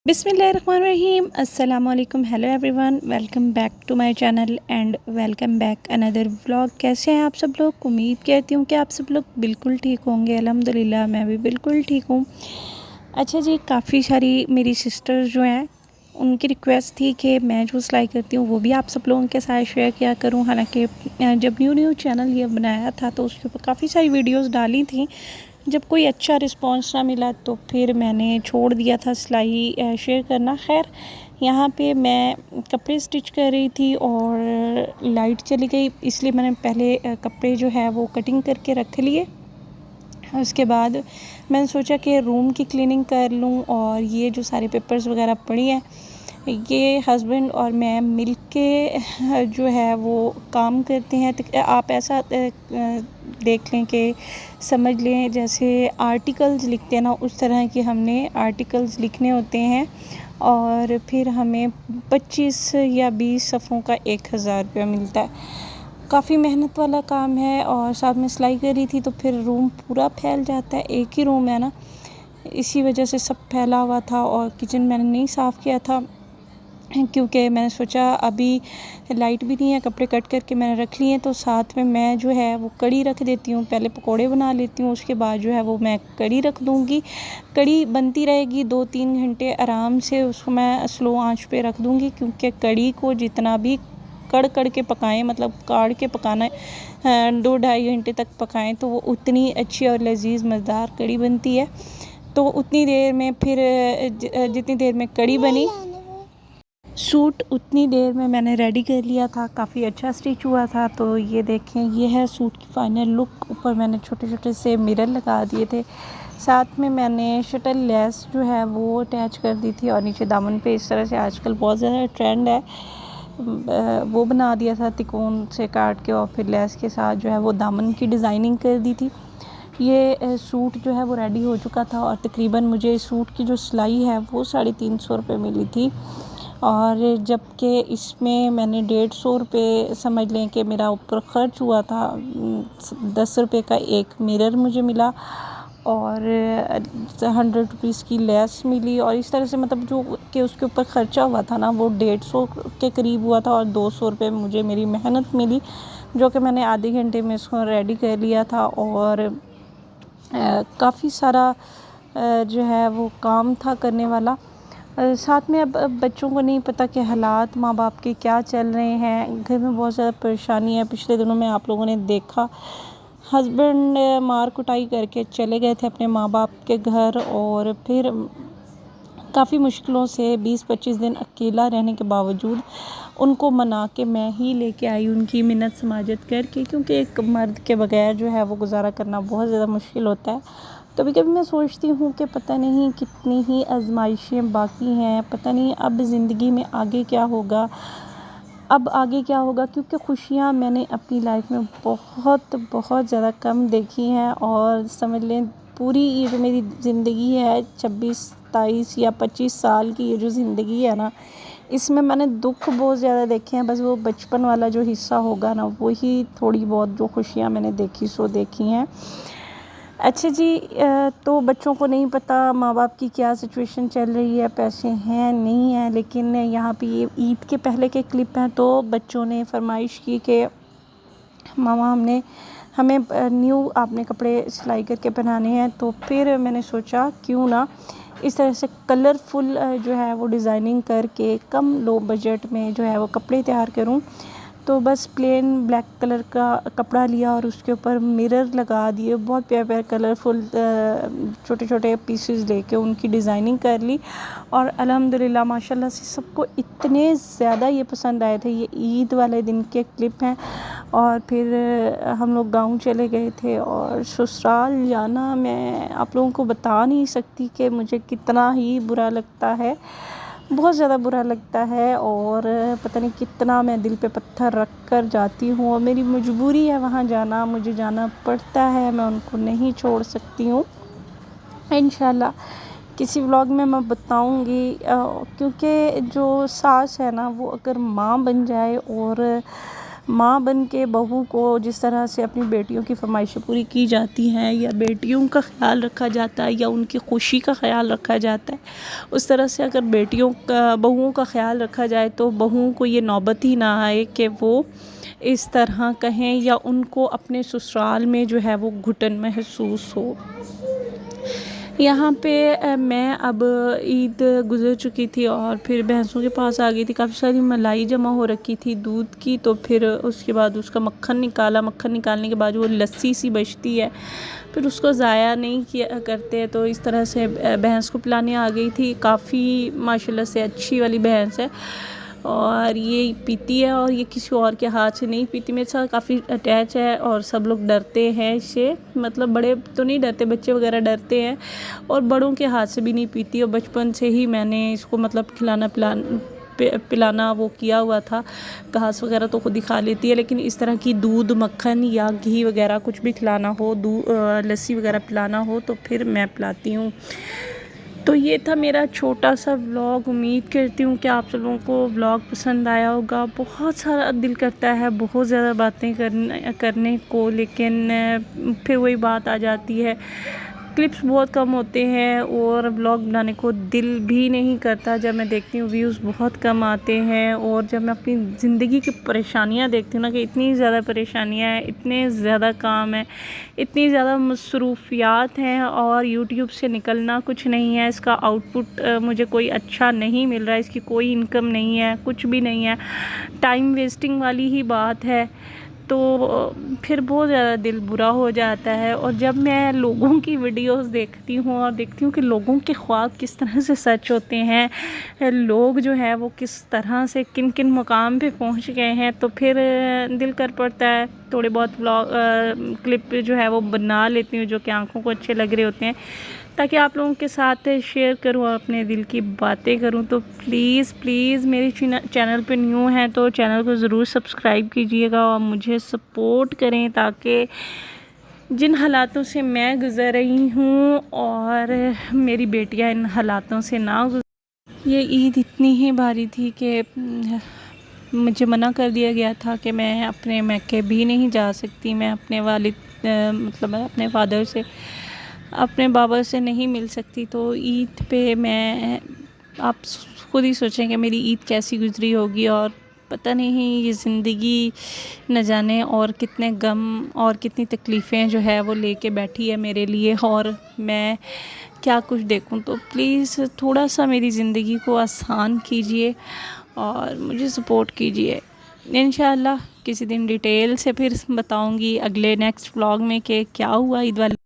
बिस्मिल्लाहिर्रहमानिर्रहीम अस्सलाम वालेकुम hello everyone welcome back to my channel and welcome back another vlog. कैसे हैं आप सब लोग? उम्मीद करती हूँ कि आप सब लोग बिल्कुल ठीक होंगे। अल्हम्दुलिल्लाह मैं भी बिल्कुल ठीक हूँ। अच्छा जी, काफ़ी सारी मेरी सिस्टर्स जो हैं उनकी रिक्वेस्ट थी कि मैं जो सिलाई करती हूँ वो भी आप सब लोगों के साथ शेयर किया करूँ। हालांकि जब न्यू चैनल ये बनाया था तो उसके ऊपर काफ़ी सारी वीडियोस डाली थी। जब कोई अच्छा रिस्पांस ना मिला तो फिर मैंने छोड़ दिया था सिलाई शेयर करना। खैर, यहाँ पे मैं कपड़े स्टिच कर रही थी और लाइट चली गई, इसलिए मैंने पहले कपड़े जो है वो कटिंग करके रख लिए। उसके बाद मैंने सोचा कि रूम की क्लीनिंग कर लूँ और ये जो सारे पेपर्स वगैरह पड़ी हैं ये हस्बैंड और मैं मिलके जो है वो काम करते हैं। तो आप ऐसा देख लें कि समझ लें जैसे आर्टिकल्स लिखते हैं ना, उस तरह के हमने आर्टिकल्स लिखने होते हैं और फिर हमें 25 या 20 सफ़ों का 1000 रुपया मिलता है। काफ़ी मेहनत वाला काम है और साथ में सिलाई कर रही थी तो फिर रूम पूरा फैल जाता है। एक ही रूम है ना, इसी वजह से सब फैला हुआ था और किचन मैंने नहीं साफ़ किया था क्योंकि मैंने सोचा अभी लाइट भी नहीं है, कपड़े कट करके मैंने रख लिए हैं तो साथ में मैं जो है वो कड़ी रख देती हूँ। पहले पकोड़े बना लेती हूँ, उसके बाद जो है वो मैं कड़ी रख दूँगी। कड़ी बनती रहेगी 2-3 घंटे आराम से, उसको मैं स्लो आंच पे रख दूँगी क्योंकि कड़ी को जितना भी कड़ के पकाएं, मतलब काढ़ के पकाना है 2-2.5 घंटे तक पकाएं तो वो उतनी अच्छी और लजीज मज़ेदार कड़ी बनती है। तो उतनी देर में फिर जितनी देर में कड़ी बनी, सूट उतनी देर में मैंने रेडी कर लिया था। काफ़ी अच्छा स्टिच हुआ था। तो ये देखें, ये है सूट की फ़ाइनल लुक। ऊपर मैंने छोटे छोटे से मिरर लगा दिए थे, साथ में मैंने शटल लेस जो है वो अटैच कर दी थी और नीचे दामन पे इस तरह से आजकल बहुत ज़्यादा ट्रेंड है वो बना दिया था तिकोन से काट के और फिर लेस के साथ जो है वो दामन की डिज़ाइनिंग कर दी थी। ये सूट जो है वो रेडी हो चुका था और तकरीबन मुझे इस सूट की जो सिलाई है वो 350 रुपये मिली थी और जबकि इसमें मैंने 150 रुपये समझ लें कि मेरा ऊपर ख़र्च हुआ था। 10 रुपये का एक मिरर मुझे मिला और 100 रुपीज़ की लेस मिली और इस तरह से मतलब जो कि उसके ऊपर ख़र्चा हुआ था ना वो 150 के करीब हुआ था और 200 रुपये मुझे मेरी मेहनत मिली, जो कि मैंने आधे घंटे में इसको रेडी कर लिया था। और काफ़ी सारा जो है वो काम था करने वाला। साथ में अब बच्चों को नहीं पता कि हालात माँ बाप के क्या चल रहे हैं, घर में बहुत ज़्यादा परेशानी है। पिछले दिनों में आप लोगों ने देखा हस्बैंड मार कुटाई करके चले गए थे अपने माँ बाप के घर और फिर काफ़ी मुश्किलों से 20-25 दिन अकेला रहने के बावजूद उनको मना के मैं ही लेके आई, उनकी मिन्नत समाजत करके, क्योंकि एक मर्द के बगैर जो है वो गुजारा करना बहुत ज़्यादा मुश्किल होता है। कभी कभी मैं सोचती हूँ कि पता नहीं कितनी ही आजमाइशें बाकी हैं, पता नहीं अब ज़िंदगी में आगे क्या होगा, अब आगे क्या होगा, क्योंकि खुशियाँ मैंने अपनी लाइफ में बहुत बहुत ज़्यादा कम देखी हैं। और समझ लें पूरी ये जो मेरी ज़िंदगी है 26-27 या 25 साल की ये जो ज़िंदगी है ना, इसमें मैंने दुख बहुत ज़्यादा देखे हैं। बस वो बचपन वाला जो हिस्सा होगा ना वही थोड़ी बहुत जो खुशियाँ मैंने देखी सो देखी हैं। अच्छा जी, तो बच्चों को नहीं पता माँ बाप की क्या सिचुएशन चल रही है, पैसे हैं नहीं हैं, लेकिन यहाँ पे ये ईद के पहले के क्लिप हैं तो बच्चों ने फरमाइश की कि मामा हमें न्यू आपने कपड़े सिलाई करके पहनाने हैं। तो फिर मैंने सोचा क्यों ना इस तरह से कलरफुल जो है वो डिज़ाइनिंग करके कम लो बजट में जो है वो कपड़े तैयार करूं। तो बस प्लेन ब्लैक कलर का कपड़ा लिया और उसके ऊपर मिरर लगा दिए, बहुत प्यारे प्यारे कलरफुल छोटे छोटे पीसेस लेके उनकी डिज़ाइनिंग कर ली और अल्हम्दुलिल्लाह माशाल्लाह से सबको इतने ज़्यादा ये पसंद आए थे। ये ईद वाले दिन के क्लिप हैं। और फिर हम लोग गाँव चले गए थे और ससुराल जाना मैं आप लोगों को बता नहीं सकती कि मुझे कितना ही बुरा लगता है, बहुत ज़्यादा बुरा लगता है। और पता नहीं कितना मैं दिल पे पत्थर रख कर जाती हूँ और मेरी मजबूरी है वहाँ जाना, मुझे जाना पड़ता है, मैं उनको नहीं छोड़ सकती हूँ। इंशाल्लाह किसी व्लॉग में मैं बताऊँगी, क्योंकि जो सास है ना वो अगर माँ बन जाए और माँ बन के बहू को जिस तरह से अपनी बेटियों की फरमाइशें पूरी की जाती हैं या बेटियों का ख्याल रखा जाता है या उनकी खुशी का ख्याल रखा जाता है, उस तरह से अगर बहुओं का ख्याल रखा जाए तो बहुओं को ये नौबत ही ना आए कि वो इस तरह कहें या उनको अपने ससुराल में जो है वो घुटन महसूस हो। यहाँ पे मैं अब ईद गुज़र चुकी थी और फिर भैंसों के पास आ गई थी। काफ़ी सारी मलाई जमा हो रखी थी दूध की, तो फिर उसके बाद उसका मक्खन निकाला। मक्खन निकालने के बाद वो लस्सी सी बचती है, फिर उसको ज़ाया नहीं किया करते, तो इस तरह से भैंस को पिलाने आ गई थी। काफ़ी माशाल्लाह से अच्छी वाली भैंस है और ये पीती है और ये किसी और के हाथ से नहीं पीती, मेरे साथ काफ़ी अटैच है और सब लोग डरते हैं इससे। मतलब बड़े तो नहीं डरते, बच्चे वगैरह डरते हैं, और बड़ों के हाथ से भी नहीं पीती। और बचपन से ही मैंने इसको मतलब पिलाना वो किया हुआ था। घास वगैरह तो खुद ही खा लेती है, लेकिन इस तरह की दूध, मक्खन या घी वगैरह कुछ भी खिलाना हो, लस्सी वगैरह पिलाना हो तो फिर मैं पिलाती हूँ। तो ये था मेरा छोटा सा व्लॉग। उम्मीद करती हूँ कि आप सब लोगों को व्लॉग पसंद आया होगा। बहुत सारा दिल करता है बहुत ज़्यादा बातें करने को, लेकिन फिर वही बात आ जाती है, क्लिप्स बहुत कम होते हैं और व्लॉग बनाने को दिल भी नहीं करता। जब मैं देखती हूँ व्यूज़ बहुत कम आते हैं, और जब मैं अपनी ज़िंदगी की परेशानियाँ देखती हूँ ना कि इतनी ज़्यादा परेशानियाँ हैं, इतने ज़्यादा काम है, इतनी ज़्यादा मसरूफियात हैं और यूट्यूब से निकलना कुछ नहीं है। इसका आउटपुट मुझे कोई अच्छा नहीं मिल रहा है, इसकी कोई इनकम नहीं है, कुछ भी नहीं है, टाइम वेस्टिंग वाली ही बात है। तो फिर बहुत ज़्यादा दिल बुरा हो जाता है। और जब मैं लोगों की वीडियोस देखती हूँ और देखती हूँ कि लोगों के ख्वाब किस तरह से सच होते हैं, लोग जो है वो किस तरह से किन किन मुकाम पे पहुँच गए हैं, तो फिर दिल कर पड़ता है थोड़े बहुत व्लॉग क्लिप जो है वो बना लेती हूँ जो कि आंखों को अच्छे लग रहे होते हैं, ताकि आप लोगों के साथ शेयर करूं और अपने दिल की बातें करूं। तो प्लीज़ मेरे चैनल पे न्यू हैं तो चैनल को ज़रूर सब्सक्राइब कीजिएगा और मुझे सपोर्ट करें, ताकि जिन हालातों से मैं गुज़र रही हूं और मेरी बेटियां इन हालातों से ना गुजर। ये ईद इतनी ही भारी थी कि मुझे मना कर दिया गया था कि मैं अपने मैके भी नहीं जा सकती। मैं अपने मतलब अपने फादर से, अपने बाबा से नहीं मिल सकती। तो ईद पे मैं, आप खुद ही सोचें कि मेरी ईद कैसी गुजरी होगी। और पता नहीं ये ज़िंदगी न जाने और कितने गम और कितनी तकलीफ़ें जो है वो लेके बैठी है मेरे लिए, और मैं क्या कुछ देखूं। तो प्लीज़ थोड़ा सा मेरी ज़िंदगी को आसान कीजिए और मुझे सपोर्ट कीजिए। इंशाल्लाह किसी दिन डिटेल से फिर बताऊंगी अगले नेक्स्ट व्लॉग में कि क्या हुआ ईद वाले